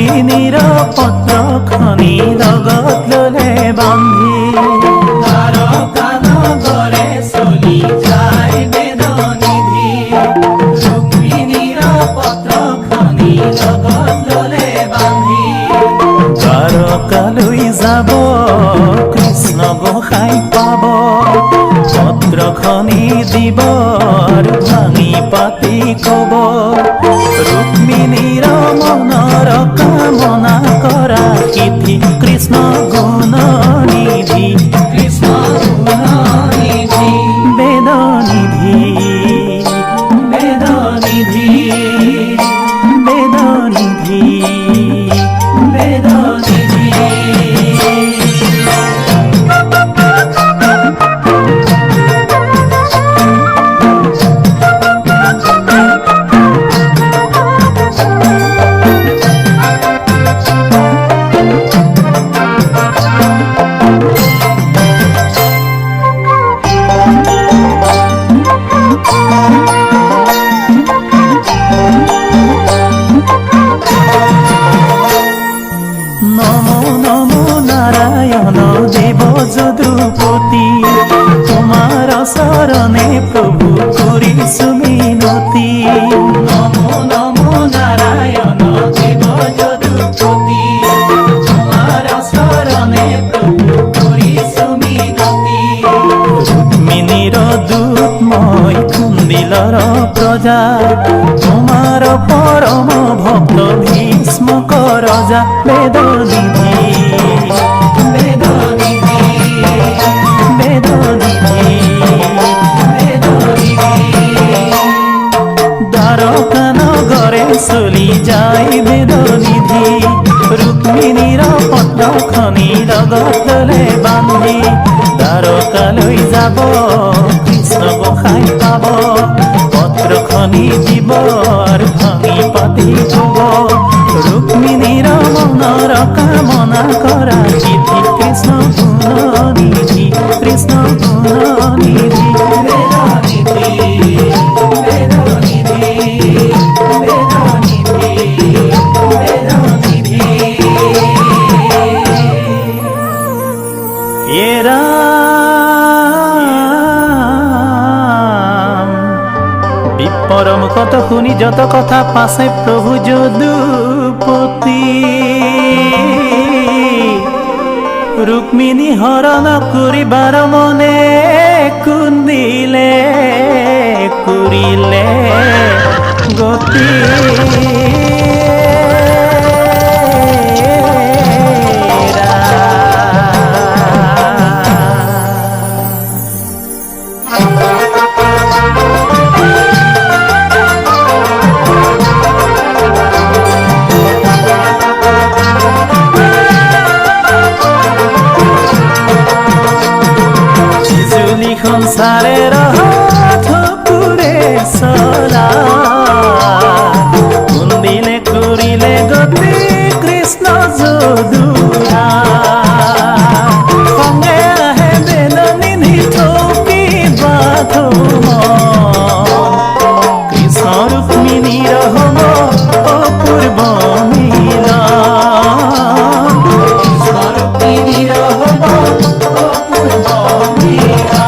ৰুক্মিণীৰ পত্ৰ খনি লগত ললে বান্ধি দ্বাৰকা নগৰে চলি যায় বেদনিধি ৰুক্মিণীৰ পত্ৰ খনি লগত ললে বান্ধি দ্বাৰকালৈ যাব কৃষ্ণ গোসাই পাব পত্ৰখনি দিব ভাঙি পাতি কব ৰুক্মিণীৰ মনৰ কামনা কৰা সিদ্ধি কৃষ্ণ গুণনিধি কৃষ্ণ গুণনিধি বেদনিধি বেদনিধি বেদনিধি বেদনিধি যদুপতি তোমাৰ চৰণে প্ৰভু কৰিছো মিনতি নমো নমো নাৰায়ণ দেৱ যদুপতি তোমাৰ চৰণে প্ৰভু কৰিছো মিনতি ৰুক্মিণীৰ দূত মই কুন্দিলৰ প্ৰজা তোমাৰ পৰম ভক্ত ভীষ্মক ৰজা বেদনিধি দ্বাৰকা নগৰে চলি যায় বেদনিধি ৰুক্মিণীৰ পত্ৰখনি লগত ললে বান্ধি দ্বাৰকালৈ যাব কৃষ্ণ গোসাই পাব পত্ৰখনি দিব ভাঙি পাতি কব ৰুক্মিণীৰ মনৰ কামনা কৰা সিদ্ধি কৃষ্ণ গুণনিধি কৃষ্ণ গুণনিধি বেদনিধি বেদনিধি বেদনিধি বেদনিধি হে রাম বিপরম কত শুনি যত কথা পাছে প্রভু যদুপতি ৰুক্মিণী হৰণ কৰিবাৰ মনে কুন্দিলে কৰিলে গতি সংসাৰেৰ হাথপুৰে চলা কুন্দিলে কৰিলে গতি কৃষ্ণ যদুৰা সঙ্গে আহে বেদনিধি ঠকি বাথম কৃষ্ণ ৰুক্মিণীৰ হব অপূৰ্ব মিলন কৃষ্ণ ৰুক্মিণীৰ হব অপূৰ্ব মিলন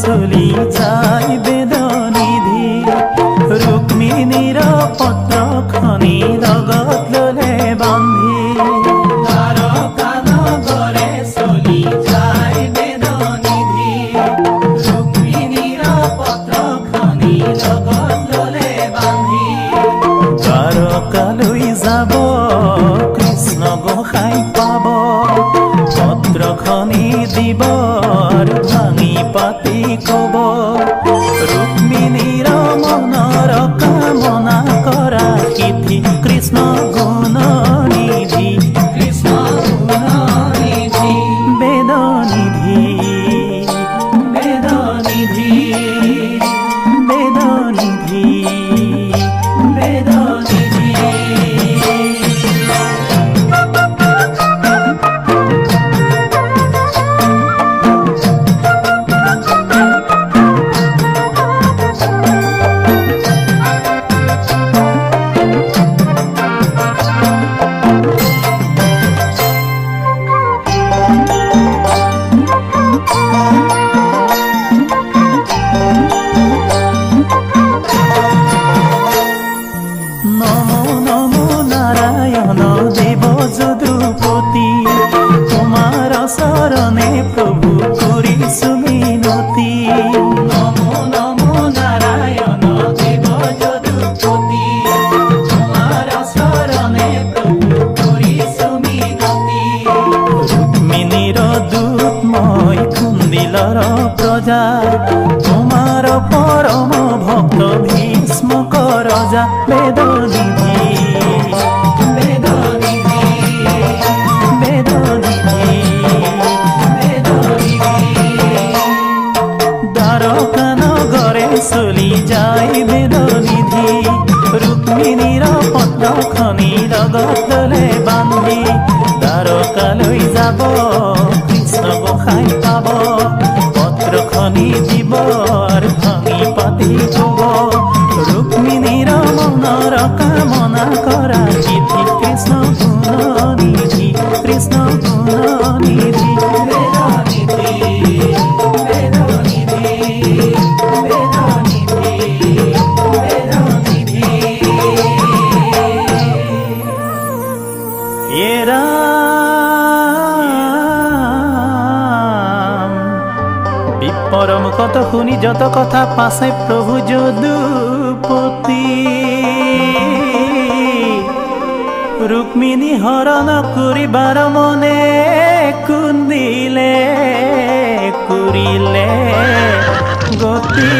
চলি যায় বেদনিধি ৰুক্মিণীৰ পত্ৰখনি লগত ললে বান্ধি দ্বাৰকা নগৰে চলি যায় বেদনিধি ৰুক্মিণীৰ পত্ৰখনি লগত ললে বান্ধি যাব কৃষ্ণ গোসাই পাব পত্ৰখনি দিব আৰু ভাঙি পাতি কব ৰুক্মিণীৰ মনৰ কামনা কৰা সিদ্ধি কৃষ্ণ গুণ নিধি কৃষ্ণ গুণ নিধি বেদ নিধি বেদ নিধি বেদ নিধি বেদ নিধি যদুপতি তোমাৰ চৰণে প্ৰভু কৰিছো মিনতি নমো নমো নাৰায়ণ দেৱ যদুপতি তোমাৰ চৰণে প্ৰভু কৰিছো মিনতি ৰুক্মিণীৰ দূত মই কুন্দিলৰ প্ৰজা তোমাৰ পৰম ভক্ত ভীষ্মক ৰজা বেদ নিধি চলি যায় বেদ নিধি ৰুক্মিণীৰ পত্ৰখনি লগত ললে বান্ধি দ্বাৰকালৈ যাব কৃষ্ণ গোসাই পাব পত্ৰখনি দিব আৰু ভাঙি পাতি কব ৰুক্মিণীৰ মনৰ কামনা কৰা সিদ্ধি কৃষ্ণ গুণ নিধি কৃষ্ণ গুণ নিধি বেদ নিধি বেদ নিধি পরম কত শুনি যত কথা পাছে প্রভু যদুপতি ৰুক্মিণী হৰণ কৰিবাৰ মনে কুন্দিলে কৰিলে গতি